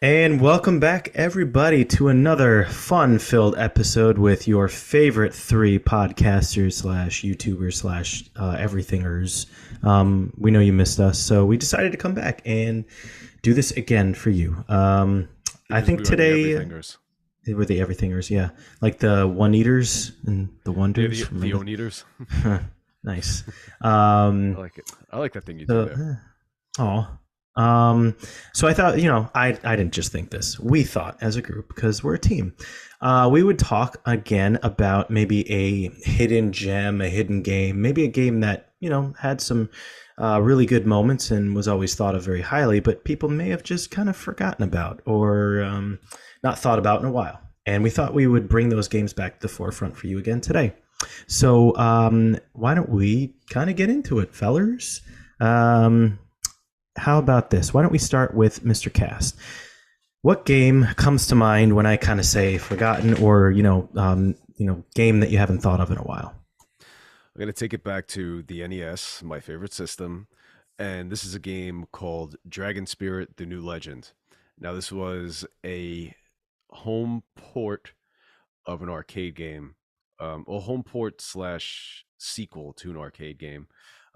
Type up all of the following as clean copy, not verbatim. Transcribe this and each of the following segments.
And welcome back, everybody, to another fun-filled episode with your favorite three podcasters slash YouTubers slash everythingers. We know you missed us, so we decided to come back and do this again for you. I think today they were the everythingers, yeah, like the one eaters and the wonders, the own eaters. Nice. I like it. I like that thing you do there. Oh. So I thought, I didn't just think this. We thought as a group, because we're a team, we would talk again about maybe a hidden gem, a hidden game, maybe a game that, had some really good moments and was always thought of very highly, but people may have just kind of forgotten about or not thought about in a while. And we thought we would bring those games back to the forefront for you again today. So why don't we kind of get into it, fellers? How about this? Why don't we start with Mr. Cast? What game comes to mind when I kind of say forgotten or game that you haven't thought of in a while? I'm gonna take it back to the NES, my favorite system, and this is a game called Dragon Spirit: The New Legend. Now, this was a home port of an arcade game, a home port slash sequel to an arcade game.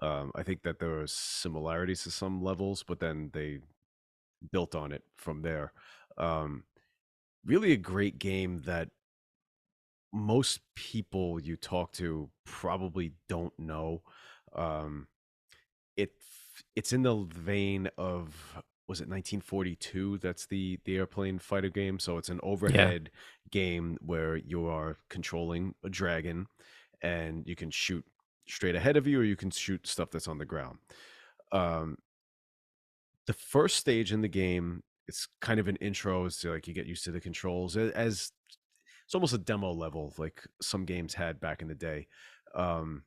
I think that there are similarities to some levels, but then they built on it from there. Really a great game that most people you talk to probably don't know. It it's in the vein of, was it 1942? That's the airplane fighter game. So it's an overhead game where you are controlling a dragon, and you can shoot straight ahead of you, or you can shoot stuff that's on the ground. Um, the first stage in the game, it's kind of an intro as to, like, you get used to the controls as it's almost a demo level, like some games had back in the day. Um,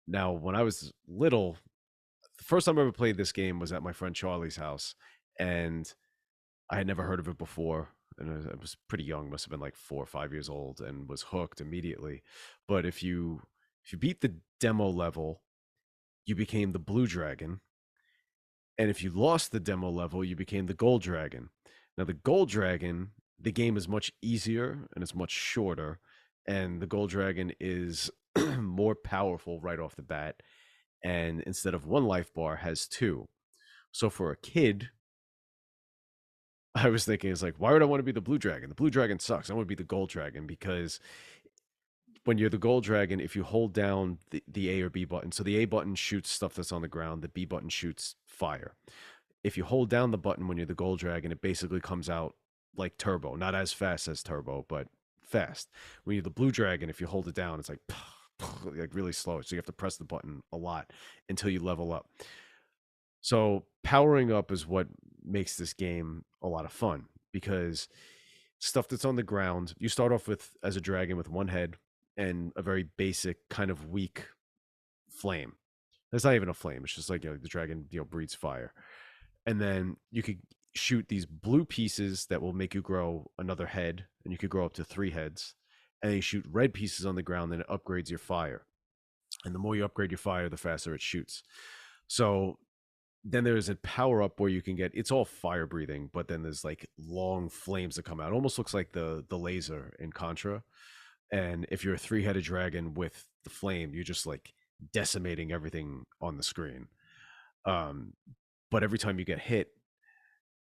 Now, when I was little, the first time I ever played this game was at my friend Charlie's house, and I had never heard of it before. And I was pretty young, must have been like 4 or 5 years old, and was hooked immediately. But if you beat the demo level, you became the blue dragon. And if you lost the demo level, you became the gold dragon. Now, the gold dragon, the game is much easier and it's much shorter. And the gold dragon is more powerful right off the bat. And instead of one life bar, has two. So for a kid, I was thinking, it's like, why would I want to be the blue dragon? The blue dragon sucks. I want to be the gold dragon, because when you're the gold dragon, if you hold down the A or B button, so the A button shoots stuff that's on the ground, the B button shoots fire. If you hold down the button when you're the gold dragon, it basically comes out like turbo, not as fast as turbo, but fast. When you're the blue dragon, if you hold it down, it's like like really slow. So you have to press the button a lot until you level up. So powering up is what makes this game a lot of fun, because stuff that's on the ground, you start off with as a dragon with one head and a very basic kind of weak flame. It's not even a flame. It's just like, the dragon, breathes fire. And then you could shoot these blue pieces that will make you grow another head, and you could grow up to 3 heads. And then you shoot red pieces on the ground, and it upgrades your fire. And the more you upgrade your fire, the faster it shoots. So then there's a power up where you can get, it's all fire breathing, but then there's like long flames that come out. It almost looks like the laser in Contra. And if you're a 3-headed dragon with the flame, you're just like decimating everything on the screen. But every time you get hit,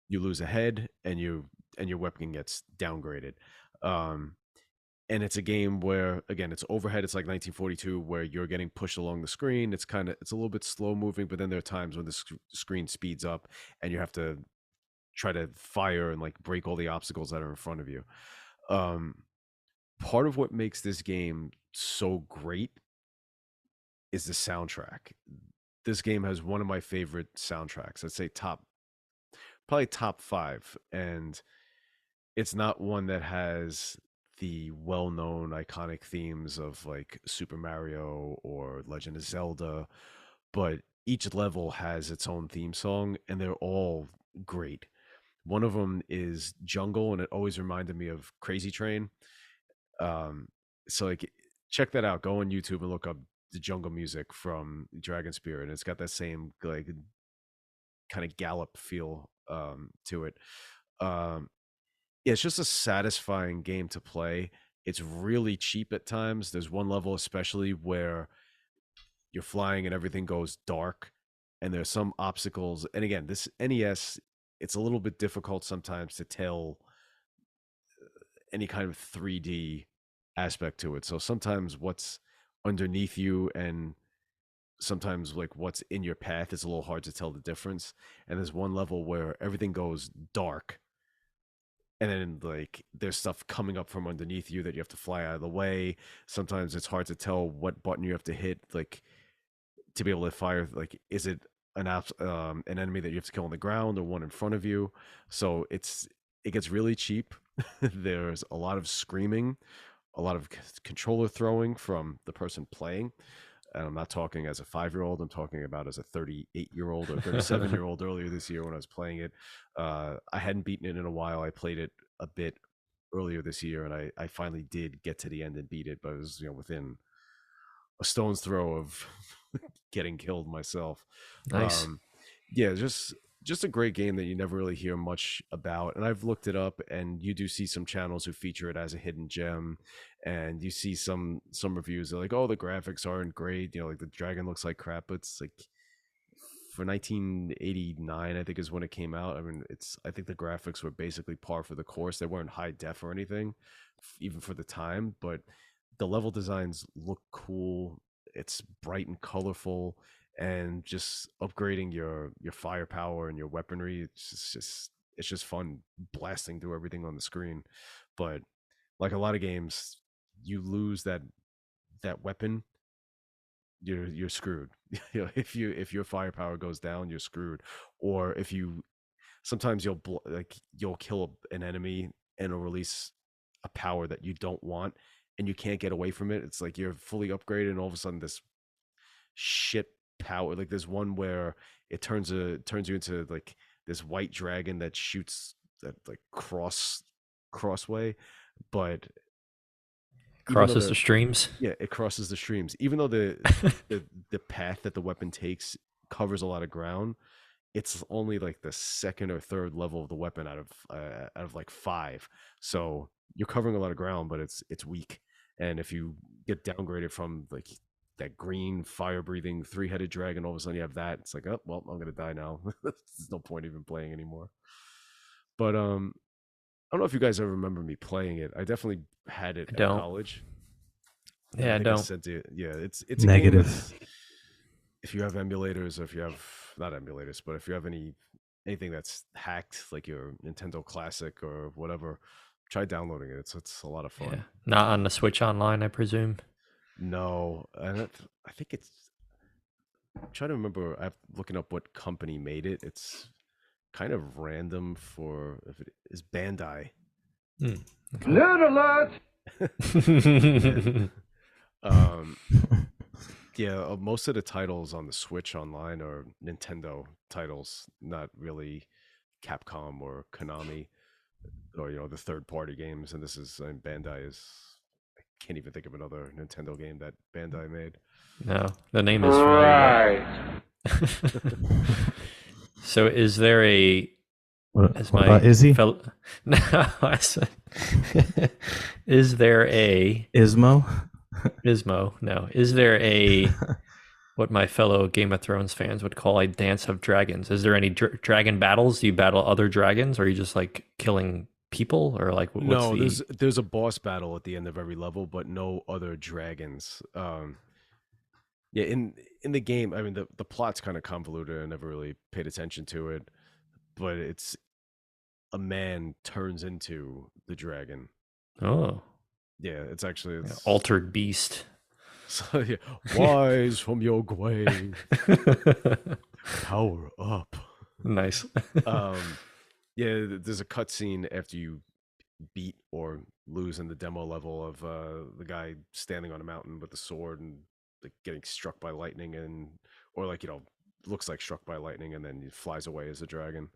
you lose a head, and your weapon gets downgraded. And it's a game where, again, it's overhead. It's like 1942, where you're getting pushed along the screen. It's a little bit slow moving, but then there are times when the screen speeds up, and you have to try to fire and like break all the obstacles that are in front of you. part of what makes this game so great is the soundtrack. This game has one of my favorite soundtracks. I'd say probably top 5, and it's not one that has the well-known iconic themes of like Super Mario or Legend of Zelda, but each level has its own theme song and they're all great. One of them is Jungle, and it always reminded me of Crazy Train. Um, so like check that out. Go on YouTube and look up the jungle music from Dragon Spear, and it's got that same like kind of gallop feel to it. Um, yeah, it's just a satisfying game to play. It's really cheap at times. There's one level especially where you're flying and everything goes dark, and there's some obstacles. And again, this NES, it's a little bit difficult sometimes to tell any kind of 3D aspect to it. So sometimes what's underneath you and sometimes like what's in your path is a little hard to tell the difference. And there's one level where everything goes dark, and then like there's stuff coming up from underneath you that you have to fly out of the way. Sometimes it's hard to tell what button you have to hit, like to be able to fire. Like, is it an enemy that you have to kill on the ground or one in front of you? So it gets really cheap. There's a lot of screaming, a lot of controller throwing from the person playing. And I'm not talking as a 5-year-old. I'm talking about as a 38-year-old or 37-year-old earlier this year when I was playing it. I hadn't beaten it in a while. I played it a bit earlier this year, and I finally did get to the end and beat it, but it was within a stone's throw of getting killed myself. Nice. Yeah, just a great game that you never really hear much about. And I've looked it up, and you do see some channels who feature it as a hidden gem, and you see some reviews that are like, oh, the graphics aren't great, like the dragon looks like crap. But it's like, for 1989, I think is when it came out. I mean, I think the graphics were basically par for the course. They weren't high def or anything, even for the time, but the level designs look cool. It's bright and colorful, and just upgrading your firepower and your weaponry. It's just fun blasting through everything on the screen. But like a lot of games, you lose that weapon, you're screwed. If your firepower goes down, you're screwed. Or if you sometimes you'll kill an enemy and it'll release a power that you don't want, and you can't get away from it. It's like you're fully upgraded, and all of a sudden this shit power, like there's one where it turns you into like this white dragon that shoots that like crossway, but even though Crosses the streams. yeah, it crosses the streams. Even though the path that the weapon takes covers a lot of ground, it's only like the second or third level of the weapon out of like 5. So you're covering a lot of ground, but it's weak. And if you get downgraded from like that green fire breathing 3-headed dragon, all of a sudden you have that. It's like, oh well, I'm gonna die now. There's no point even playing anymore. But I don't know if you guys ever remember me playing it. I definitely had it I at don't. college. Yeah, I I think I don't. sent it. Yeah, it's a game Negative. if you have emulators, or if you have not emulators, but if you have anything that's hacked, like your Nintendo Classic or whatever, try downloading it. It's a lot of Yeah, fun. not on the Switch Online, I presume. No, and I think I'm trying to remember. I'm looking up what company made it. It's kind of random for if it is Bandai. Hmm. Nerd alert! And, um, yeah, most of the titles on the Switch Online are Nintendo titles, not really Capcom or Konami, or the third party games. And this is Bandai is. I can't even think of another Nintendo game that Bandai made. No, the name is familiar. So, is there a What, as what my about Izzy? No, I said, is there a Ismo? Ismo? No, is there a what my fellow Game of Thrones fans would call a dance of dragons? Is there any dragon battles? Do you battle other dragons, or are you just like killing people, or like what's No, the? there's a boss battle at the end of every level, but no other dragons. Yeah, in the game, I mean the plot's kind of convoluted. I never really paid attention to it, but it's a man turns into the dragon. Oh, Yeah, it's actually Altered beast. So, yeah, rise from your grave, power up. Nice. Yeah, there's a cutscene after you beat or lose in the demo level of the guy standing on a mountain with a sword and like getting struck by lightning, and or like looks like struck by lightning and then he flies away as a dragon.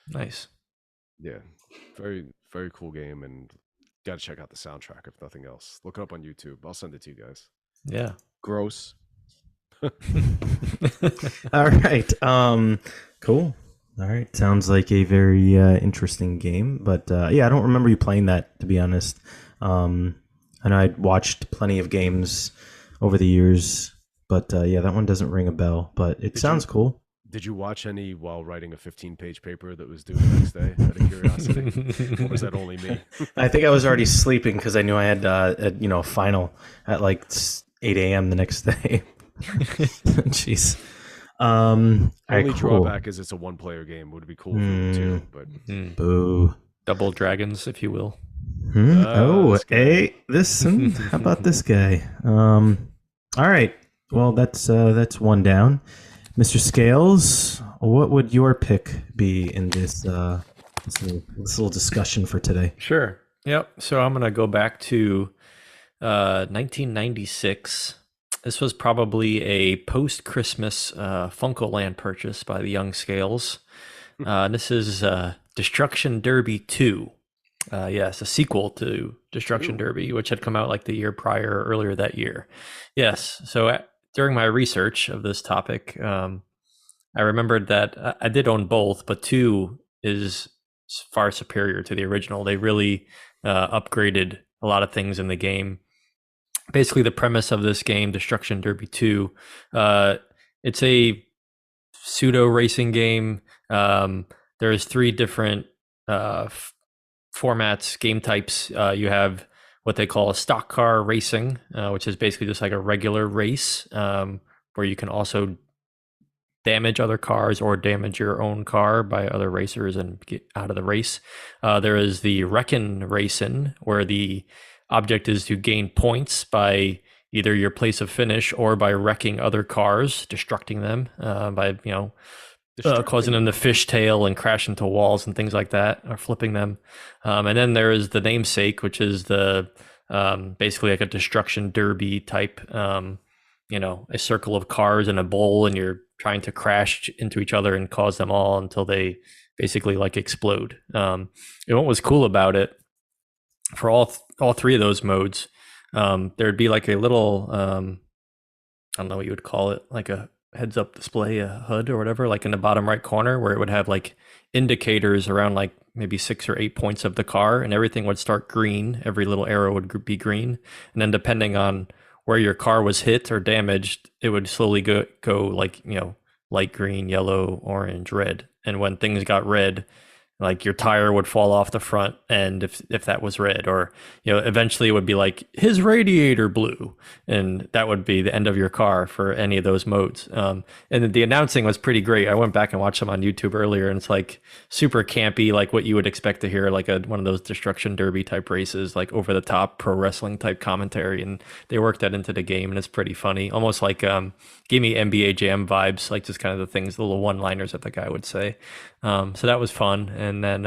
Nice. Yeah, very very cool game, and got to check out the soundtrack if nothing else. Look it up on YouTube. I'll send it to you guys. Yeah. Gross. All right. Cool. All right. Sounds like a very interesting game, but yeah, I don't remember you playing that, to be honest. I know I'd watched plenty of games over the years, but yeah, that one doesn't ring a bell. But it sounds cool. Did you watch any while writing a 15-page paper that was due the next day, out of curiosity? Or was that only me? I think I was already sleeping because I knew I had a final at like 8 a.m. the next day. Jeez. Only right, cool. drawback is it's a one-player game. Would be cool if it were two, but Boo. Double dragons, if you will. Hey, how about this guy? All right. Well, that's one down. Mr. Scales, what would your pick be in this little discussion for today? Sure. Yep. So I'm gonna go back to 1996. This was probably a post-Christmas Funko-Land purchase by the young Scales. This is Destruction Derby 2. Yes, a sequel to Destruction Derby, which had come out like the year prior, earlier that year. Yes. So during my research of this topic, I remembered that I did own both, but 2 is far superior to the original. They really upgraded a lot of things in the game. Basically, the premise of this game, Destruction Derby 2, it's a pseudo racing game. There's 3 different formats, game types. You have what they call a stock car racing, which is basically just like a regular race, where you can also damage other cars or damage your own car by other racers and get out of the race. There is the Wreckin' Racing, where the object is to gain points by either your place of finish or by wrecking other cars, destructing them, by causing them to fishtail and crash into walls and things like that, or flipping them. And then there is the namesake, which is the basically like a destruction derby type, a circle of cars in a bowl, and you're trying to crash into each other and cause them all until they basically like explode. And what was cool about it, for all 3 of those modes, there'd be like a little, I don't know what you would call it, like a heads-up display, a HUD or whatever, like in the bottom right corner, where it would have like indicators around like maybe 6 or 8 points of the car, and everything would start green. Every little arrow would be green, and then depending on where your car was hit or damaged, it would slowly go like light green, yellow, orange, red. And when things got red, like your tire would fall off the front end if that was red, or eventually it would be like his radiator blew, and that would be the end of your car for any of those modes. And the announcing was pretty great. I went back and watched them on YouTube earlier, and it's like super campy, like what you would expect to hear like one of those Destruction Derby type races, like over the top pro wrestling type commentary, and they worked that into the game, and it's pretty funny, almost like gave me NBA Jam vibes, like just kind of the things, the little one-liners that the guy would say. So that was fun. And then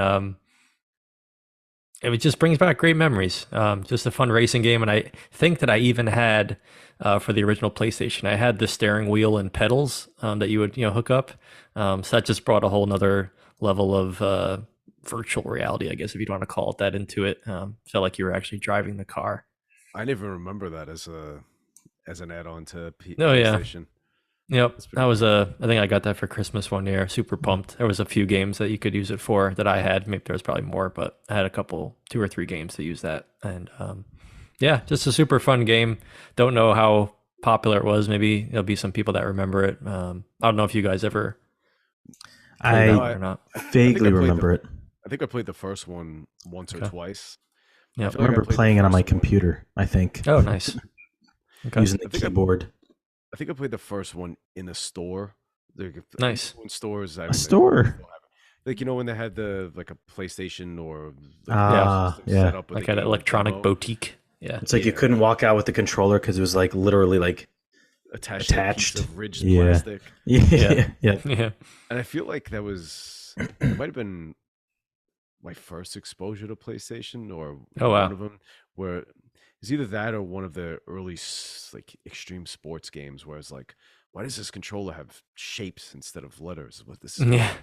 it just brings back great memories. Just a fun racing game. And I think that I even had, for the original PlayStation, I had the steering wheel and pedals that you would hook up. So that just brought a whole nother level of virtual reality, I guess, if you'd want to call it that, into it. Felt like you were actually driving the car. I didn't even remember that as an add-on to PlayStation. Yep, that was I think I got that for Christmas one year. Super pumped. There was a few games that you could use it for that I had. Maybe there was probably more, but I had 2 or 3 games to use that. And yeah, just a super fun game. Don't know how popular it was. Maybe there'll be some people that remember it. I don't know if you guys ever played that one or not. Vaguely remember it. I think I played the first one once or twice. Yeah, I remember playing it on my computer, I think. Oh, nice. Okay. Using the keyboard. I think I played the first one in a store. Nice. Stores. A store. Like when they had a PlayStation or set up with like an electronic boutique. Yeah. It's like you couldn't walk out with the controller because it was like literally like attached to a attached. piece of rigid Yeah. plastic. Yeah. Yeah. And I feel like that was it might have been my first exposure to PlayStation, or Oh, wow. one of them, where it's either that or one of the early like extreme sports games where it's like, why does this controller have shapes instead of letters? What this is Yeah. called?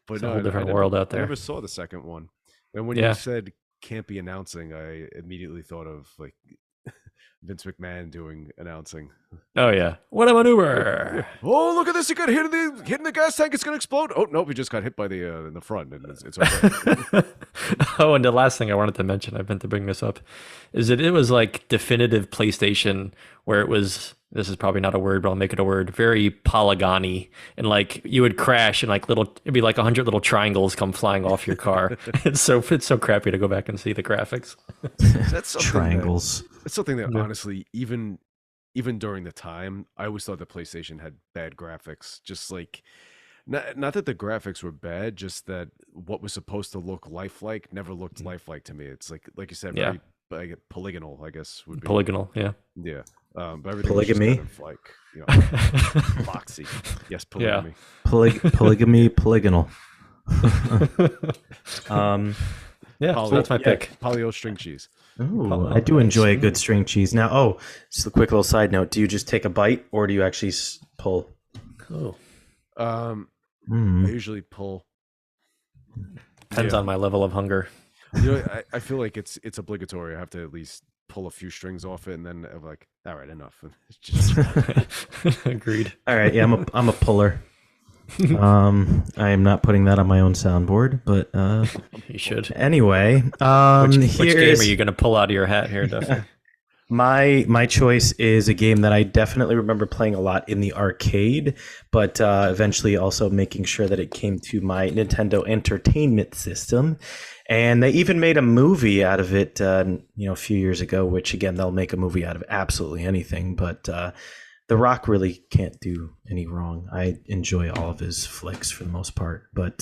But It's a no, whole different world out I there. never saw the second one. And when Yeah. you said can't be announcing, I immediately thought of like Vince McMahon doing announcing. Oh yeah. What a maneuver! Oh, look at this! He got hit in the gas tank. It's gonna explode. Oh no, he just got hit by the in the front, and it's okay. Oh, and the last thing I wanted to mention, I meant to bring this up, is that it was like definitive PlayStation, where it was. This is probably not a word, but I'll make it a word. Very polygony, and like you would crash, and like it'd be like 100 little triangles come flying off your car. It's so crappy to go back and see the graphics. That's Triangles. It's something that Yeah. honestly, even during the time, I always thought the PlayStation had bad graphics. Just like, not that the graphics were bad, just that what was supposed to look lifelike never looked lifelike to me. It's like you said, Yeah. very like, polygonal, I guess would be. Polygonal, yeah. Yeah. But everything Polygamy? was just kind of like, you know, boxy. Yes, polygamy. Polygamy, polygonal. Yeah, so that's my pick. Polyo string cheese. Ooh, I do enjoy a good string cheese. Now, just a quick little side note: do you just take a bite, or do you actually pull? Oh, I Mm. usually pull. depends on my level of hunger. You know, I feel like it's obligatory. I have to at least pull a few strings off it, and then I'm like, all right, enough. It's just Agreed. All right, yeah, I'm a puller. I am not putting that on my own soundboard, but You should. anyway, Which game here's are you going to pull out of your hat here, Duffy? my choice is a game that I definitely remember playing a lot in the arcade, but eventually also making sure that it came to my Nintendo Entertainment System. And they even made a movie out of it, a few years ago. Which again, they'll make a movie out of absolutely anything. But The Rock really can't do any wrong. I enjoy all of his flicks for the most part. But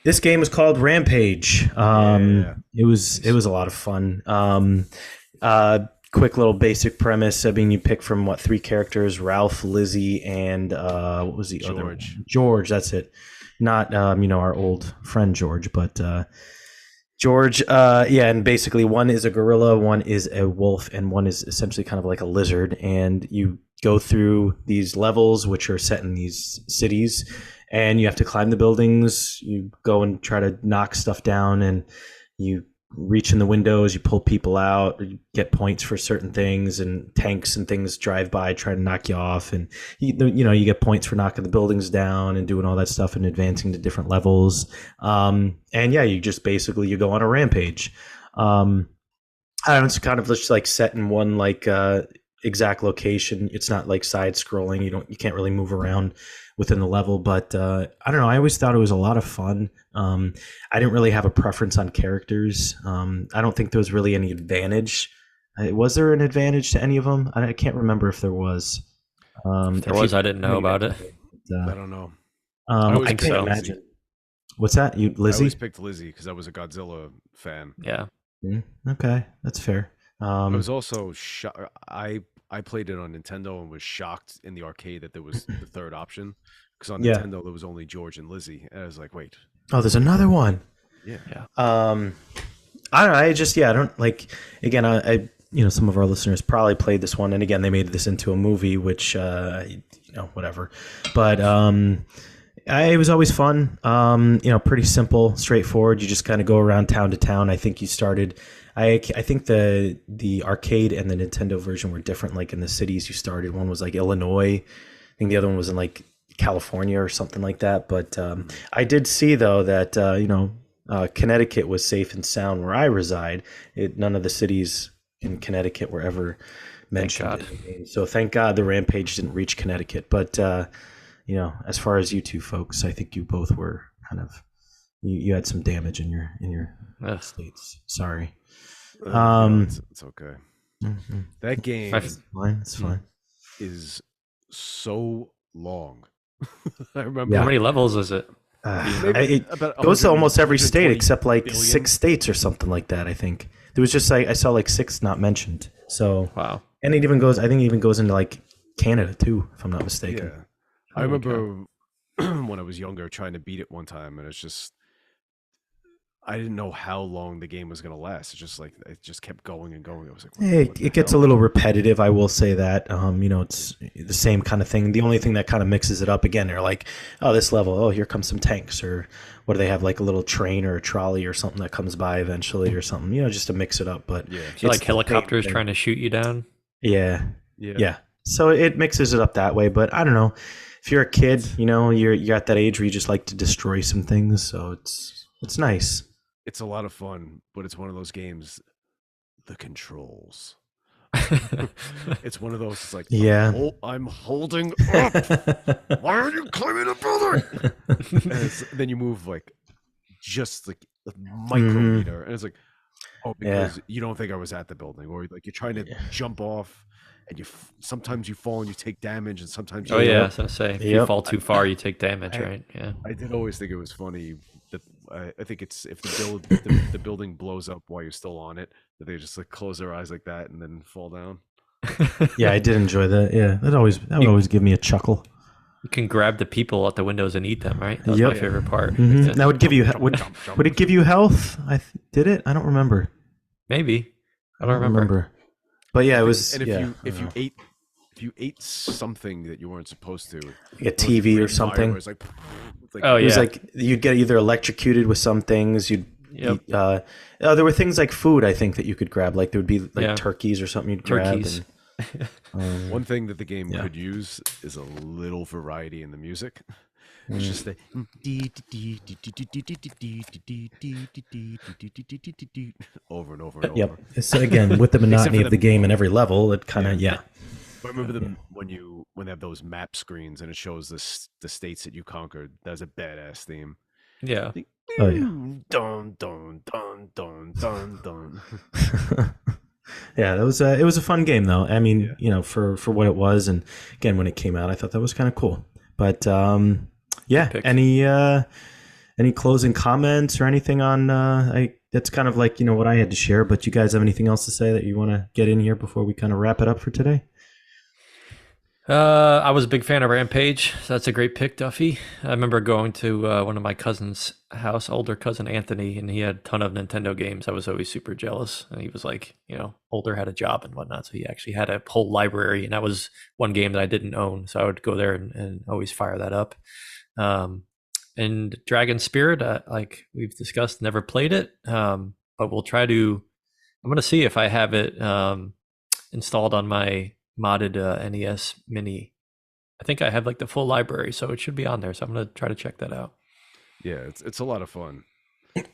this game is called Rampage. It was a lot of fun. Quick little basic premise. I mean, you pick from 3 characters: Ralph, Lizzie, and what was the other one? George. That's it. Not our old friend George, but George. And basically one is a gorilla, one is a wolf, and one is essentially kind of like a lizard. And you go through these levels, which are set in these cities, and you have to climb the buildings. You go and try to knock stuff down, and you reach in the windows, you pull people out, you get points for certain things, and tanks and things drive by, try to knock you off, and you get points for knocking the buildings down and doing all that stuff and advancing to different levels. You just basically you go on a rampage. I don't know, it's kind of just like set in one exact location. It's not like side scrolling. You can't really move around within the level, but I don't know. I always thought it was a lot of fun. I didn't really have a preference on characters. I don't think there was really any advantage. Was there an advantage to any of them? I can't remember if there was. If there was, I didn't know about it. I don't know. I can't imagine. What's that? You, Lizzie? I always picked Lizzie because I was a Godzilla fan. Yeah. Okay, that's fair. I was also I played it on Nintendo and was shocked in the arcade that there was the third option, because on Nintendo there was only George and Lizzie, and I was like, wait, there's another one. Yeah. I don't know. I don't like. Again, I some of our listeners probably played this one, and again, they made this into a movie, which whatever. But it was always fun. Pretty simple, straightforward. You just kind of go around town to town. I think you started. I think the arcade and the Nintendo version were different. Like in the cities you started, one was like Illinois. I think the other one was in like California or something like that. But I did see though that Connecticut was safe and sound where I reside. None of the cities in Connecticut were ever mentioned in the game. So thank God the Rampage didn't reach Connecticut. But as far as you two folks, I think you both were kind of you had some damage in your states. Sorry. It's okay. Mm-hmm. That game It's fine. It's fine. is so long. I remember. How many levels is it? It about goes to 100 almost every state 120 except like billion. 6 states or something like that. I think there was just like I saw like 6 not mentioned. So Wow. and it even goes. I think it even goes into like Canada too, if I'm not mistaken. Yeah, I remember when I was younger trying to beat it one time, and it's just I didn't know how long the game was gonna last. It's just like it just kept going and going. I was like, It gets a little repetitive, I will say that. It's the same kind of thing. The only thing that kind of mixes it up again, they're like, oh, this level, oh, here comes some tanks, or what do they have, like a little train or a trolley or something that comes by eventually or something, just to mix it up. But yeah, So like helicopters trying to shoot you down. yeah. So it mixes it up that way. But I don't know. If you're a kid, you're at that age where you just like to destroy some things. So it's nice. it's a lot of fun, but it's one of those games. The controls. It's one of those. It's like, Yeah. I'm holding up. Why are you climbing a building? And then you move like just like a micrometer, and it's like, oh, because you don't think I was at the building, or like you're trying to jump off, and sometimes you fall and you take damage, and sometimes you I was gonna say if you fall too far, you take damage, right? Yeah. I did always think it was funny that I think it's if the building blows up while you're still on it, that they just like close their eyes like that and then fall down. Yeah, I did enjoy that. Yeah, that would always give me a chuckle. You can grab the people at the windows and eat them, right? That was Yep. my favorite part. Mm-hmm. That would give you would it give you health? Did it? I don't remember. Maybe. I don't remember. But yeah, it was. And if you ate something that you weren't supposed to, like a TV or something. It was like, Oh, it was yeah. like you'd get either electrocuted with some things. You'd Yep. eat, there were things like food, I think, that you could grab. Like there would be like Yeah. turkeys or something you'd Turkeys. grab. And, one thing that the game could use is a little variety in the music. It's just the over and over and over. yep. So again, with the monotony of the game and every level, it kind of But remember them when they have those map screens and it shows the states that you conquered. That's a badass theme. Yeah. Oh yeah. Dun dun dun dun dun dun. Yeah, it was a fun game though. I mean, for what it was, and again when it came out, I thought that was kind of cool. But yeah, pick. any closing comments or anything on? That's kind of like what I had to share. But you guys have anything else to say that you want to get in here before we kind of wrap it up for today? I was a big fan of Rampage, so that's a great pick, Duffy. I remember going to one of my cousin's house, older cousin Anthony, and he had a ton of Nintendo games. I was always super jealous, and he was like, older, had a job and whatnot, so he actually had a whole library, and that was one game that I didn't own, so I would go there and always fire that up. And Dragon Spirit, like we've discussed, never played it, but we'll try to. I'm going to see if I have it installed on my modded NES Mini. I think I have like the full library, so it should be on there. So I'm gonna try to check that out. Yeah, it's a lot of fun.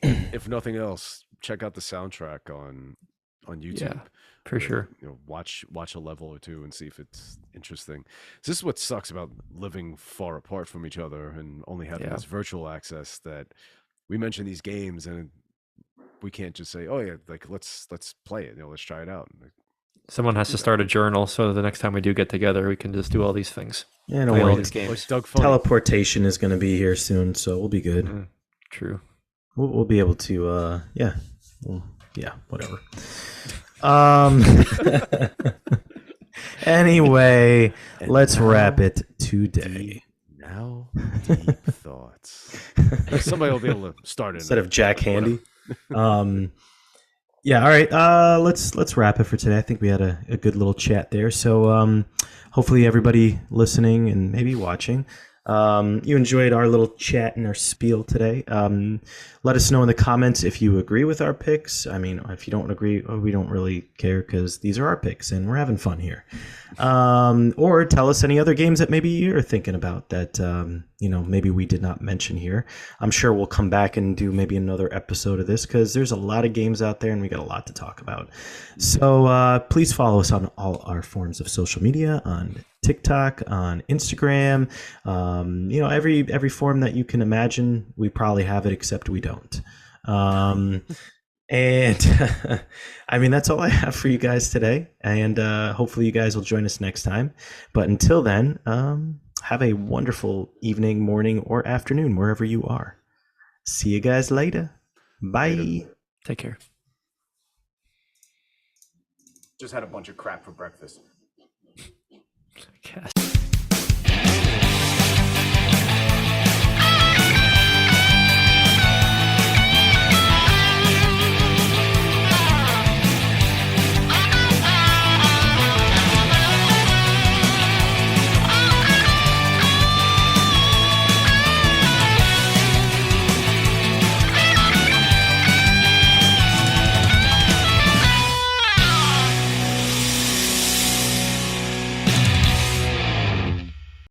If nothing else, check out the soundtrack on YouTube. Yeah, for sure. Watch a level or two and see if it's interesting. This is what sucks about living far apart from each other and only having this virtual access, that we mention these games and we can't just say, oh yeah, like let's play it. Let's try it out. Someone has to start a journal, so the next time we do get together, we can just do all these things. Yeah, no Play all worries. these games. Like Doug Funny. Teleportation is going to be here soon, so we'll be good. True. We'll be able to, whatever. Anyway, let's wrap it today. Deep thoughts. Somebody will be able to start it Instead of Jack Handy. Yeah, all right. Let's wrap it for today. I think we had a good little chat there. So hopefully everybody listening and maybe watching, you enjoyed our little chat and our spiel today. Let us know in the comments if you agree with our picks. I mean, if you don't agree, we don't really care because these are our picks and we're having fun here. Or tell us any other games that maybe you're thinking about that, maybe we did not mention here. I'm sure we'll come back and do maybe another episode of this because there's a lot of games out there and we got a lot to talk about. So please follow us on all our forms of social media, on TikTok, on Instagram, every form that you can imagine. We probably have it, except we don't. And I mean, that's all I have for you guys today. And hopefully you guys will join us next time. But until then, Have a wonderful evening, morning, or afternoon, wherever you are. See you guys later. Bye. Later. Take care. Just had a bunch of crap for breakfast. I guess.